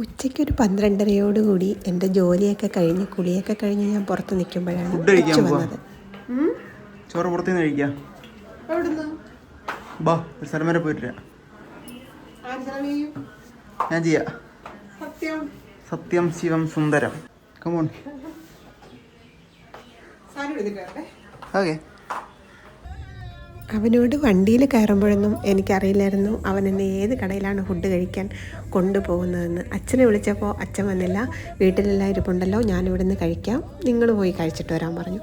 ഉച്ചയ്ക്കൊരു 12:30 എൻ്റെ ജോലിയൊക്കെ കഴിഞ്ഞ് കുളിയൊക്കെ കഴിഞ്ഞ് ഞാൻ പുറത്ത് നിൽക്കുമ്പോഴാണ് അച്ചു വന്നത്. ചോറ് പുറത്തുനിന്ന് കഴിക്കാം. ബാ ഒരു സ്ഥലം വരെ പോയിട്ടില്ല. ഞാൻ ചെയ്യാം. സത്യം ശിവം സുന്ദരം. കമോൺ. ഓക്കെ. അവനോട് വണ്ടിയിൽ കയറുമ്പോഴൊന്നും എനിക്കറിയില്ലായിരുന്നു അവൻ എന്നെ ഏത് കടയിലാണ് ഫുഡ് കഴിക്കാൻ കൊണ്ടുപോകുന്നതെന്ന്. അച്ഛനെ വിളിച്ചപ്പോൾ അച്ഛൻ വന്നില്ല, വീട്ടിലെല്ലാം ഇരിപ്പുണ്ടല്ലോ, ഞാനിവിടെ നിന്ന് കഴിക്കാം, നിങ്ങൾ പോയി കഴിച്ചിട്ട് വരാൻ പറഞ്ഞു.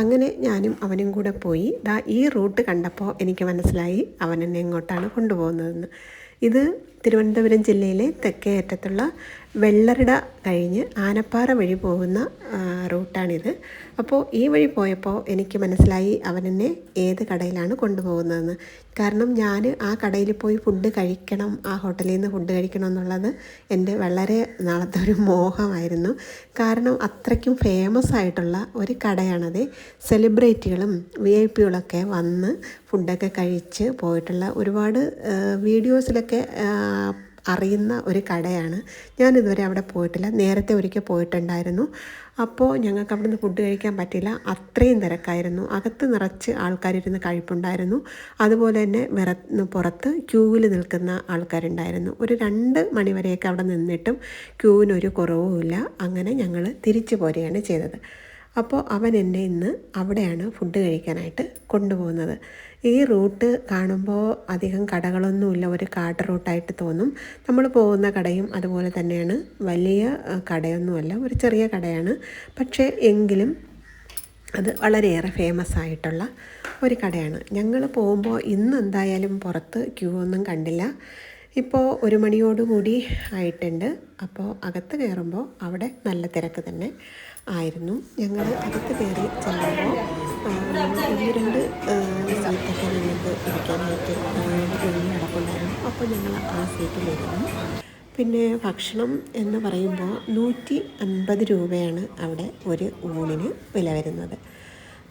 അങ്ങനെ ഞാനും അവനും കൂടെ പോയി. ഈ റൂട്ട് കണ്ടപ്പോൾ എനിക്ക് മനസ്സിലായി അവൻ എന്നെ എങ്ങോട്ടാണ് കൊണ്ടുപോകുന്നതെന്ന്. ഇത് തിരുവനന്തപുരം ജില്ലയിലെ തെക്കേ അറ്റത്തുള്ള വെള്ളറിട കഴിഞ്ഞ് ആനപ്പാറ വഴി പോകുന്ന റൂട്ടാണിത്. അപ്പോൾ ഈ വഴി പോയപ്പോൾ എനിക്ക് മനസ്സിലായി അവൻ എന്നെ ഏത് കടയിലാണ് കൊണ്ടുപോകുന്നതെന്ന്. കാരണം ഞാൻ ആ കടയിൽ പോയി ഫുഡ് കഴിക്കണം, ആ ഹോട്ടലിൽ നിന്ന് ഫുഡ് കഴിക്കണം എന്നുള്ളത് എൻ്റെ വളരെ നാളത്തെ ഒരു മോഹമായിരുന്നു. കാരണം അത്രയ്ക്കും ഫേമസ് ആയിട്ടുള്ള ഒരു കടയാണത്. സെലിബ്രിറ്റികളും VIP കളൊക്കെ വന്ന് ഫുഡൊക്കെ കഴിച്ച് പോയിട്ടുള്ള ഒരുപാട് വീഡിയോസിലൊക്കെ അറിയുന്ന ഒരു കടയാണ്. ഞാനിതുവരെ അവിടെ പോയിട്ടില്ല. നേരത്തെ ഒരിക്കൽ പോയിട്ടുണ്ടായിരുന്നു. അപ്പോൾ ഞങ്ങൾക്ക് അവിടെ നിന്ന് ഫുഡ് കഴിക്കാൻ പറ്റില്ല, അത്രയും തിരക്കായിരുന്നു. അകത്ത് നിറച്ച് ആൾക്കാരിരുന്ന് കഴിപ്പുണ്ടായിരുന്നു. അതുപോലെ തന്നെ പുറത്ത് ക്യൂവിൽ നിൽക്കുന്ന ആൾക്കാരുണ്ടായിരുന്നു. ഒരു 2 മണിവരെയൊക്കെ അവിടെ നിന്നിട്ടും ക്യൂവിനൊരു കുറവുമില്ല. അങ്ങനെ ഞങ്ങൾ തിരിച്ചു പോരുകയാണ് ചെയ്തത്. അപ്പോൾ അവൻ എന്നെ ഇന്ന് അവിടെയാണ് ഫുഡ് കഴിക്കാനായിട്ട് കൊണ്ടുപോകുന്നത്. ഈ റൂട്ട് കാണുമ്പോൾ അധികം കടകളൊന്നുമില്ല, ഒരു കാട്ട് റൂട്ടായിട്ട് തോന്നും. നമ്മൾ പോകുന്ന കടയും അതുപോലെ തന്നെയാണ്, വലിയ കടയൊന്നുമല്ല, ഒരു ചെറിയ കടയാണ്. പക്ഷേ എങ്കിലും അത് വളരെയേറെ ഫേമസ് ആയിട്ടുള്ള ഒരു കടയാണ്. ഞങ്ങൾ പോകുമ്പോൾ ഇന്ന് എന്തായാലും പുറത്ത് ക്യൂ ഒന്നും കണ്ടില്ല. ഇപ്പോൾ 1 മണിയോടുകൂടി ആയിട്ടുണ്ട്. അപ്പോൾ അകത്ത് കയറുമ്പോൾ അവിടെ നല്ല തിരക്ക് തന്നെ ആയിരുന്നു. ഞങ്ങൾ അകത്ത് കയറി ചെല്ലുമ്പോൾ 1-2 സീറ്റൊക്കെ ഞങ്ങൾക്ക് ഇരിക്കാനായിട്ട് ഒഴിഞ്ഞ് കിടപ്പുണ്ടായിരുന്നു. അപ്പോൾ ഞങ്ങൾ ആ സീറ്റിലിരുന്നു. പിന്നെ ഭക്ഷണം എന്ന് പറയുമ്പോൾ 150 രൂപയാണ് അവിടെ ഒരു ഊണിന് വില വരുന്നത്.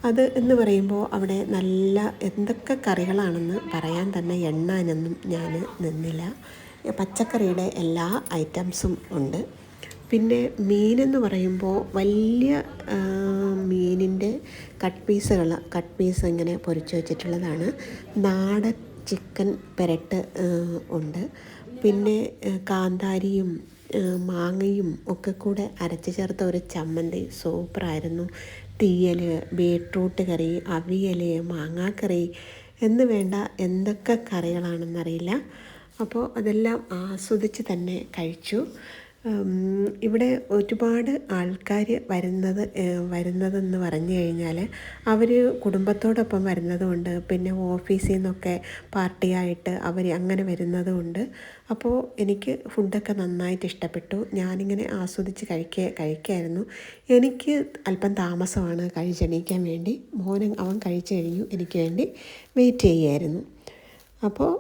അത് എന്ന് പറയുമ്പോൾ അവിടെ നല്ല എന്തൊക്കെ കറികളാണെന്ന് പറയാൻ തന്നെ എണ്ണാനൊന്നും ഞാൻ നിന്നില്ല. പച്ചക്കറിയുടെ എല്ലാ ഐറ്റംസും ഉണ്ട്. പിന്നെ മീനെന്ന് പറയുമ്പോൾ വലിയ മീനിൻ്റെ കട്ട് പീസ് ഇങ്ങനെ പൊരിച്ച് വെച്ചിട്ടുള്ളതാണ്. നാടൻ ചിക്കൻ പെരട്ട് ഉണ്ട്. പിന്നെ കാന്താരിയും മാങ്ങയും ഒക്കെ കൂടെ അരച്ച് ചേർത്ത ഒരു ചമ്മന്തി സൂപ്പറായിരുന്നു. തീയൽ, ബീട്രൂട്ട് കറി, അവിയൽ, മാങ്ങാക്കറി എന്ന് വേണ്ട എന്തൊക്കെ കറികളാണെന്നറിയില്ല. അപ്പോൾ അതെല്ലാം ആസ്വദിച്ച് കഴിച്ചു. ഇവിടെ ഒരുപാട് ആൾക്കാർ വരുന്നതെന്ന് പറഞ്ഞു കഴിഞ്ഞാൽ അവർ കുടുംബത്തോടൊപ്പം വരുന്നതുകൊണ്ട്, പിന്നെ ഓഫീസിൽ നിന്നൊക്കെ പാർട്ടിയായിട്ട് അവർ അങ്ങനെ വരുന്നതുകൊണ്ട്. അപ്പോൾ എനിക്ക് ഫുഡൊക്കെ നന്നായിട്ട് ഇഷ്ടപ്പെട്ടു. ഞാനിങ്ങനെ ആസ്വദിച്ച് കഴിക്കായിരുന്നു. എനിക്ക് അല്പം താമസമാണ് കഴിച്ചെണീക്കാൻ വേണ്ടി. അവൻ കഴിച്ചു കഴിഞ്ഞു, എനിക്ക് വേണ്ടി വെയിറ്റ് ചെയ്യുമായിരുന്നു. അപ്പോൾ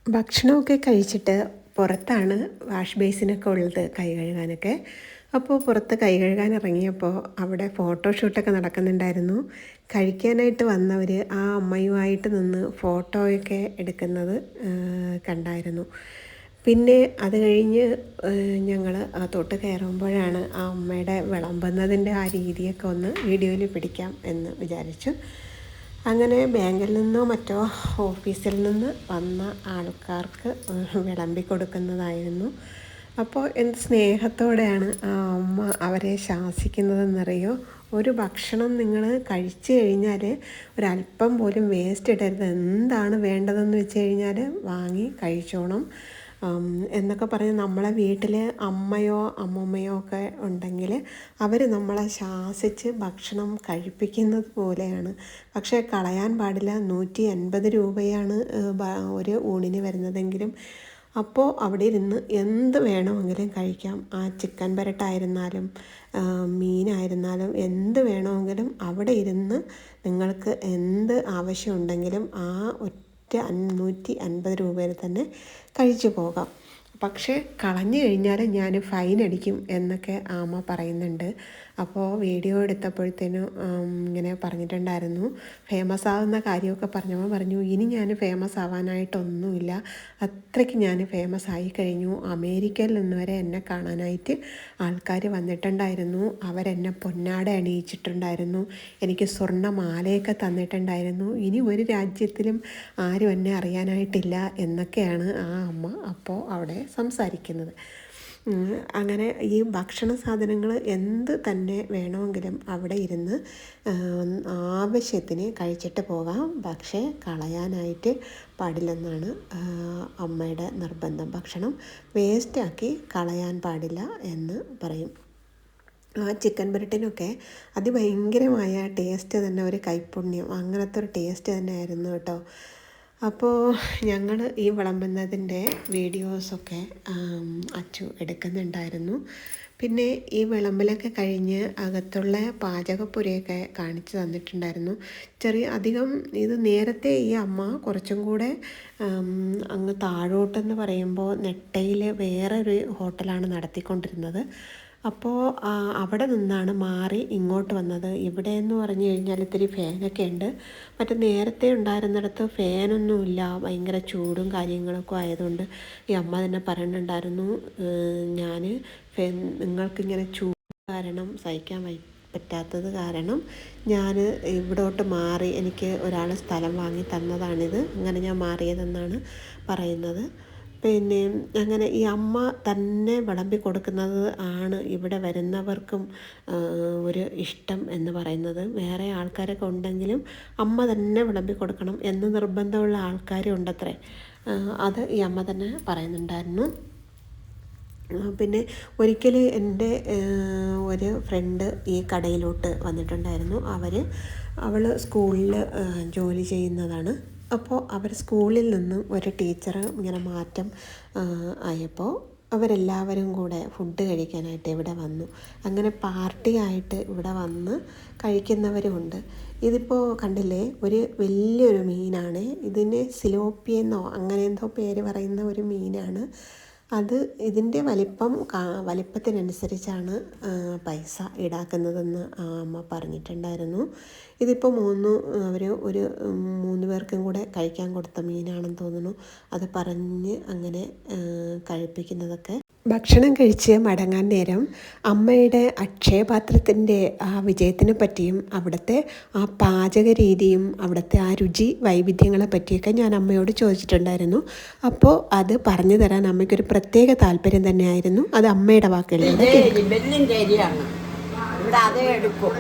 ഭക്ഷണമൊക്കെ കഴിച്ചിട്ട് പുറത്താണ് വാഷ് ബേസിനൊക്കെ ഉള്ളത്, കൈ കഴുകാനൊക്കെ. അപ്പോൾ പുറത്ത് കൈ കഴുകാൻ ഇറങ്ങിയപ്പോൾ അവിടെ ഫോട്ടോഷൂട്ടൊക്കെ നടക്കുന്നുണ്ടായിരുന്നു. കഴിക്കാനായിട്ട് വന്നവർ ആ അമ്മയുമായിട്ട് നിന്ന് ഫോട്ടോയൊക്കെ എടുക്കുന്നത് കണ്ടായിരുന്നു. പിന്നെ അത് കഴിഞ്ഞ് ഞങ്ങൾ അകത്തോട്ട് കയറുമ്പോഴാണ് ആ അമ്മയുടെ വിളമ്പുന്നതിൻ്റെ ആ രീതിയൊക്കെ ഒന്ന് വീഡിയോയിൽ പിടിക്കാം എന്ന് വിചാരിച്ചു. അങ്ങനെ ബാങ്കിൽ നിന്നോ മറ്റോ ഓഫീസിൽ നിന്ന് വന്ന ആൾക്കാർക്ക് വിളമ്പി കൊടുക്കുന്നതായിരുന്നു. അപ്പോൾ എന്ത് സ്നേഹത്തോടെയാണ് ആ അമ്മ അവരെ ശാസിക്കുന്നതെന്നറിയോ. ഒരു ഭക്ഷണം നിങ്ങൾ കഴിച്ചു കഴിഞ്ഞാൽ ഒരല്പം പോലും വേസ്റ്റ് ഇടരുത്, എന്താണ് വേണ്ടതെന്ന് വെച്ച് കഴിഞ്ഞാൽ വാങ്ങി കഴിച്ചോണം എന്നൊക്കെ പറഞ്ഞ് നമ്മളെ വീട്ടിൽ അമ്മയോ അമ്മൂമ്മയോ ഒക്കെ ഉണ്ടെങ്കിൽ അവർ നമ്മളെ ശാസിച്ച് ഭക്ഷണം കഴിപ്പിക്കുന്നത് പോലെയാണ്. പക്ഷേ കളയാൻ പാടില്ല. 150 രൂപയാണ് ഒരു ഊണിന് വരുന്നതെങ്കിലും അപ്പോൾ അവിടെ ഇരുന്ന് എന്ത് വേണമെങ്കിലും കഴിക്കാം. ആ ചിക്കൻ പെരട്ടായിരുന്നാലും മീനായിരുന്നാലും എന്ത് വേണമെങ്കിലും അവിടെ ഇരുന്ന് നിങ്ങൾക്ക് എന്ത് ആവശ്യമുണ്ടെങ്കിലും ആ 150 രൂപയിൽ തന്നെ കഴിച്ചു പോകാം. പക്ഷേ കളഞ്ഞു കഴിഞ്ഞാൽ ഞാൻ ഫൈൻ അടിക്കും എന്നൊക്കെ അമ്മ പറയുന്നുണ്ട്. അപ്പോൾ വീഡിയോ എടുത്തപ്പോഴത്തേനും ഇങ്ങനെ പറഞ്ഞിട്ടുണ്ടായിരുന്നു, ഫേമസ് ആകുന്ന കാര്യമൊക്കെ പറഞ്ഞപ്പോൾ പറഞ്ഞു ഇനി ഞാൻ ഫേമസ് ആവാനായിട്ടൊന്നുമില്ല, അത്രയ്ക്ക് ഞാൻ ഫേമസ് ആയി കഴിഞ്ഞു. അമേരിക്കയിൽ നിന്ന് വരെ എന്നെ കാണാനായിട്ട് ആൾക്കാർ വന്നിട്ടുണ്ടായിരുന്നു. അവരെന്നെ പൊന്നാട അണിയിച്ചിട്ടുണ്ടായിരുന്നു, എനിക്ക് സ്വർണ്ണമാലയൊക്കെ തന്നിട്ടുണ്ടായിരുന്നു. ഇനി ഒരു രാജ്യത്തിലും ആരും എന്നെ അറിയാനായിട്ടില്ല എന്നൊക്കെയാണ് ആ അമ്മ അപ്പോൾ അവിടെ സംസാരിക്കുന്നത്. അങ്ങനെ ഈ ഭക്ഷണ സാധനങ്ങൾ എന്ത് തന്നെ വേണമെങ്കിലും അവിടെ ഇരുന്ന് ആവശ്യത്തിന് കഴിച്ചിട്ട് പോകാം, പക്ഷേ കളയാനായിട്ട് പാടില്ലെന്നാണ് അമ്മയുടെ നിർബന്ധം. ഭക്ഷണം വേസ്റ്റാക്കി കളയാൻ പാടില്ല എന്ന് പറയും. ചിക്കൻ പുരട്ടിനൊക്കെ അതിഭയങ്കരമായ ടേസ്റ്റ് തന്നെ, ഒരു കൈപ്പുണ്യം, അങ്ങനത്തെ ഒരു ടേസ്റ്റ് തന്നെ ആയിരുന്നു കേട്ടോ. അപ്പോൾ ഞങ്ങൾ ഈ വിളമ്പുന്നതിൻ്റെ വീഡിയോസൊക്കെ അച്ചു എടുക്കുന്നുണ്ടായിരുന്നു. പിന്നെ ഈ വിളമ്പലൊക്കെ കഴിഞ്ഞ് അകത്തുള്ള പാചകപ്പുരയൊക്കെ കാണിച്ചു തന്നിട്ടുണ്ടായിരുന്നു. അധികം ഇത് നേരത്തെ ഈ അമ്മ കുറച്ചും കൂടെ അങ്ങ് താഴോട്ടെന്ന് പറയുമ്പോൾ നെട്ടയിൽ വേറൊരു ഹോട്ടലാണ് നടത്തിക്കൊണ്ടിരുന്നത്. അപ്പോൾ അവിടെ നിന്നാണ് മാറി ഇങ്ങോട്ട് വന്നത്. ഇവിടെ എന്ന് പറഞ്ഞു കഴിഞ്ഞാൽ ഇത്തിരി ഫാനൊക്കെ ഉണ്ട്. മറ്റേ നേരത്തെ ഉണ്ടായിരുന്നിടത്ത് ഫാനൊന്നുമില്ല, ഭയങ്കര ചൂടും കാര്യങ്ങളൊക്കെ ആയതുകൊണ്ട് ഈ അമ്മ തന്നെ പറയുന്നുണ്ടായിരുന്നു, ഞാൻ നിങ്ങൾക്കിങ്ങനെ ചൂട് കാരണം സഹിക്കാൻ പറ്റാത്തത് കാരണം ഞാൻ ഇവിടോട്ട് മാറി, എനിക്ക് ഒരാൾ സ്ഥലം വാങ്ങി തന്നതാണിത്, അങ്ങനെ ഞാൻ മാറിയതെന്നാണ് പറയുന്നത്. പിന്നെ അങ്ങനെ ഈ അമ്മ തന്നെ വിളമ്പി കൊടുക്കുന്നത് ആണ് ഇവിടെ വരുന്നവർക്കും ഒരു ഇഷ്ടം എന്ന് പറയുന്നത്. വേറെ ആൾക്കാരൊക്കെ ഉണ്ടെങ്കിലും അമ്മ തന്നെ വിളമ്പി കൊടുക്കണം എന്ന് നിർബന്ധമുള്ള ആൾക്കാരും ഉണ്ടത്രേ. അത് ഈ അമ്മ തന്നെ പറയുന്നുണ്ടായിരുന്നു. പിന്നെ ഒരിക്കൽ എൻ്റെ ഒരു ഫ്രണ്ട് ഈ കടയിലോട്ട് വന്നിട്ടുണ്ടായിരുന്നു. അവൾ സ്കൂളിൽ ജോലി ചെയ്യുന്നതാണ്. അപ്പോൾ അവർ സ്കൂളിൽ നിന്ന് ഒരു ടീച്ചർ ഇങ്ങനെ മാറ്റം ആയപ്പോൾ അവരെല്ലാവരും കൂടെ ഫുഡ് കഴിക്കാനായിട്ട് ഇവിടെ വന്നു. അങ്ങനെ പാർട്ടിയായിട്ട് ഇവിടെ വന്ന് കഴിക്കുന്നവരുമുണ്ട്. ഇതിപ്പോൾ കണ്ടില്ലേ, ഒരു വലിയൊരു മീനാണ്. ഇതിന് സിലോപ്പിയെന്നോ അങ്ങനെ എന്തോ പേര് പറയുന്ന ഒരു മീനാണ്. ഇതിൻ്റെ വലിപ്പത്തിനനുസരിച്ചാണ് പൈസ ഈടാക്കുന്നതെന്ന് അമ്മ പറഞ്ഞിട്ടുണ്ടായിരുന്നു. ഇതിപ്പോൾ ഒരു 3 പേർക്കും കൂടെ കഴിക്കാൻ കൊടുത്ത മീനാണെന്ന് തോന്നുന്നു. അത് പറഞ്ഞ് അങ്ങനെ കഴിപ്പിക്കുന്നതൊക്കെ. ഭക്ഷണം കഴിച്ച് മടങ്ങാൻ നേരം അമ്മയുടെ അക്ഷയപാത്രത്തിൻ്റെ ആ വിജയത്തിനെ പറ്റിയും അവിടുത്തെ ആ പാചക രീതിയും അവിടുത്തെ ആ രുചി വൈവിധ്യങ്ങളെ പറ്റിയൊക്കെ ഞാൻ അമ്മയോട് ചോദിച്ചിട്ടുണ്ടായിരുന്നു. അപ്പോൾ അത് പറഞ്ഞു തരാൻ അമ്മയ്ക്കൊരു പ്രത്യേക താല്പര്യം തന്നെയായിരുന്നു. അത് അമ്മയുടെ വാക്കുകളിലൂടെ ബെല്ലിൻ്റെ അരിയാണ് ഇവിടെ, അതേ എടുക്കും.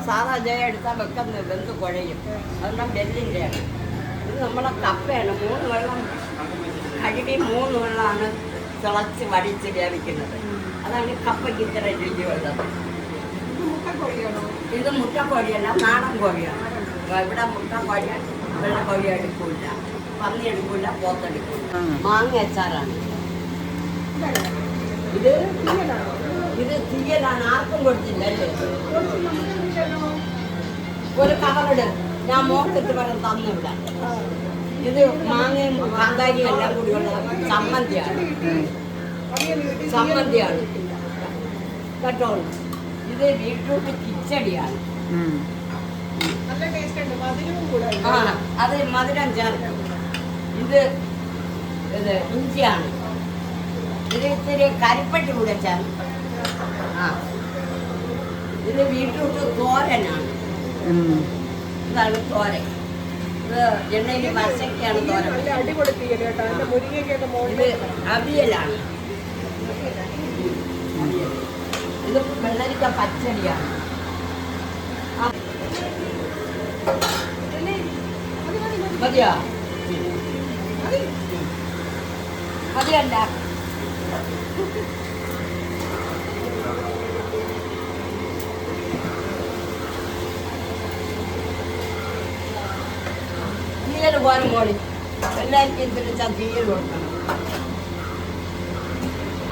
സാധാ ജയ എടുത്താൽ വെക്കുന്ന വെന്ത് കുഴയും. അതെല്ലാം ബെല്ലിൻ്റെയാണ്. ഇത് നമ്മളെ കപ്പയാണ്. 3 വെള്ളം കഴുകി 3 വെള്ളമാണ് തിളച്ച് വടിച്ച് വേവിക്കുന്നത്. അതാണ് കപ്പയ്ക്ക് ഇത്ര രുചിയുള്ളത്. ഇത് മുട്ടക്കോഴിയല്ല, നാടൻ കോഴിയാണ്. ഇവിടെ മുട്ടക്കോഴി വെള്ളക്കോഴി എടുക്കില്ല, പന്നി എടുക്കില്ല, പോത്തെടുക്കില്ല. മാങ്ങ അച്ചാറാണ് ഇത്. തീയലാണ്. ആർക്കും കൊടുത്തില്ലല്ലേ? ഒരു കവറിട്, ഞാൻ മോക്കിട്ട് വരാൻ തന്നിവിടെ. ഇത് മാങ്ങയും കാന്താരിയും എല്ലാം കൂടിയുള്ള ചമ്മന്തിയാണ് കേട്ടോ. ഇത് ബീട്രൂട്ട് കിച്ചടിയാണ്. അത് മധുരം ചേർക്കും. ഇത് ഇഞ്ചിയാണ്. ഇത് ഇത്തിരി കരിപ്പട്ടി കൂടെ ചേർക്കും. ഇത് ബീട്രൂട്ട് തോരനാണ്. ഇതാണ് തോരൻ. ഇത് എണ്ണയിൽ മത്സ്യക്കാണ് തോരൻ. ഇത് അവിയലാണ്. ഇത് വെള്ളരിക്ക പച്ചടിയാണ്. മതിയോ? മതിയല്ല. തീയൽ പോലും മോളി എല്ലാവർക്കും എന്തിനാ തീയൽ കൊടുക്കണം.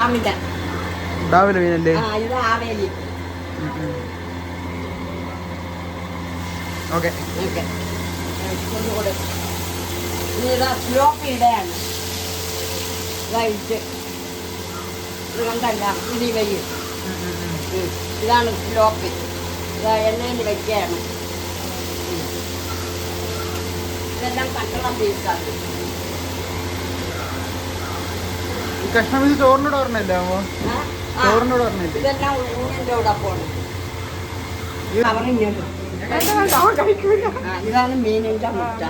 അമിത മീനല്ലേ? ഇത് ആവേലി. ഓക്കെ കൊണ്ടുകൂടെ ഇതാ സ്ലോപ്പിയുടെയാണ്. ഇതായിട്ട് ഇത് കണ്ടല്ല, ഇത് വയ്യ. ഇതാണ് സ്ലോപ്പി. ഇതാ എണ്ണയിൽ വയ്ക്കുകയാണ്. ഇതെല്ലാം കട്ടളം പീസാണ്. കഷ്ണം ഇത് ചോറിനോട് പറഞ്ഞല്ലേ അമ്മോ? ചോറിനോട് പറഞ്ഞില്ലേ? ഇതെല്ലാം ഊണിൻ്റെ കൂടെ പോകണം. ഇതാണ് മീനിന്റെ മുട്ട.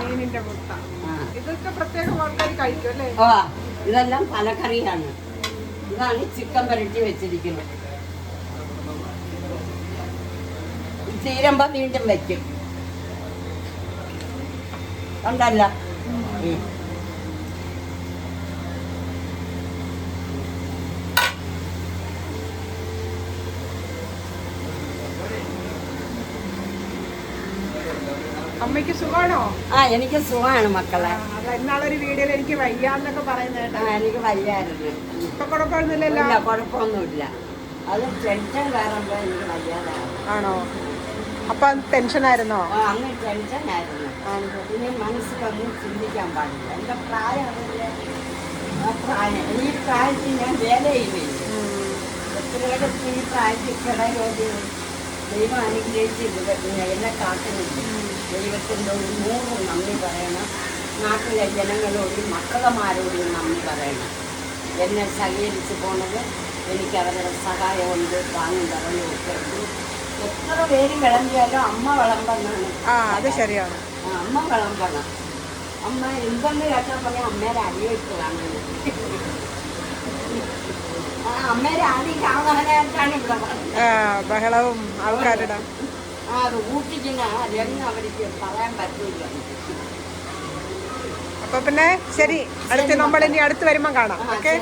ഇതൊക്കെ പ്രത്യേകം ആൾക്കാർ കഴിക്കും അല്ലേ? ആ, ഇതെല്ലാം പലകറിയാണ്. ഇതാണ് ചിക്കൻ പുരട്ടി വെച്ചിരിക്കുന്നത്. തീരുമ്പോ വീണ്ടും വെക്കും. ഉണ്ടല്ല. അമ്മയ്ക്ക് സുഖമാണോ? ആ, എനിക്ക് സുഖമാണ് മക്കളെ. ഇന്നാളൊരു വീഡിയോയിൽ എനിക്ക് വയ്യാന്നൊക്കെ പറയുന്നത്. എനിക്ക് വയ്യായിരുന്നു. ഇപ്പൊ കുഴപ്പമൊന്നുമില്ലല്ലോ? ഇല്ല, കുഴപ്പമൊന്നുമില്ല. അത് ടെൻഷൻ കാരണം എനിക്ക് വയ്യാതായിരുന്നു. ആണോ? അപ്പൊ ടെൻഷനായിരുന്നോ? അന്ന് ടെൻഷനായിരുന്നു. ഇനി മനസ്സിലൊന്നും ചിന്തിക്കാൻ പാടില്ല. എൻ്റെ പ്രായം ഈ പ്രായത്തിൽ ഞാൻ വേല ചെയ്യുന്നില്ല. എത്രയുടെ ഈ പ്രായത്തിൽ കിടയോടി ദൈവം അനുഗ്രഹിച്ച് എന്നെ കാട്ടുന്നില്ല. ദൈവത്തിൻ്റെ ഒരു 100 നന്ദി പറയണം. നാട്ടിലെ ജനങ്ങളോടും മക്കളമാരോടും നന്ദി പറയണം. എന്നെ സഹകരിച്ച് പോണത് എനിക്ക് അവരുടെ സഹായമുണ്ട്. താങ്ങും തറയും ഒക്കെ ഉണ്ട്. എത്ര പേര് വിളമ്പിയാലും അമ്മ വിളമ്പെന്നാണ്. അത് ശരിയാണ്. അമ്മ വിളമ്പണം. അമ്മ എന്തെന്ന് കേട്ടാൽ പറഞ്ഞാൽ അമ്മേരെ അടിവെച്ച് കാണുന്നത്. അമ്മേരെ ആദ്യം കാണാനായിട്ടാണ് ഇവിടെ പറഞ്ഞത്. ബഹളവും ആൾക്കാരുടെ അത് ഊട്ടിക്കുന്ന രംഗം അവർക്ക് പറയാൻ പറ്റില്ല. അപ്പൊ പിന്നെ ശരി, നമ്മൾ ഇനി അടുത്ത് വരുമ്പോ കാണാം. ഓക്കെ.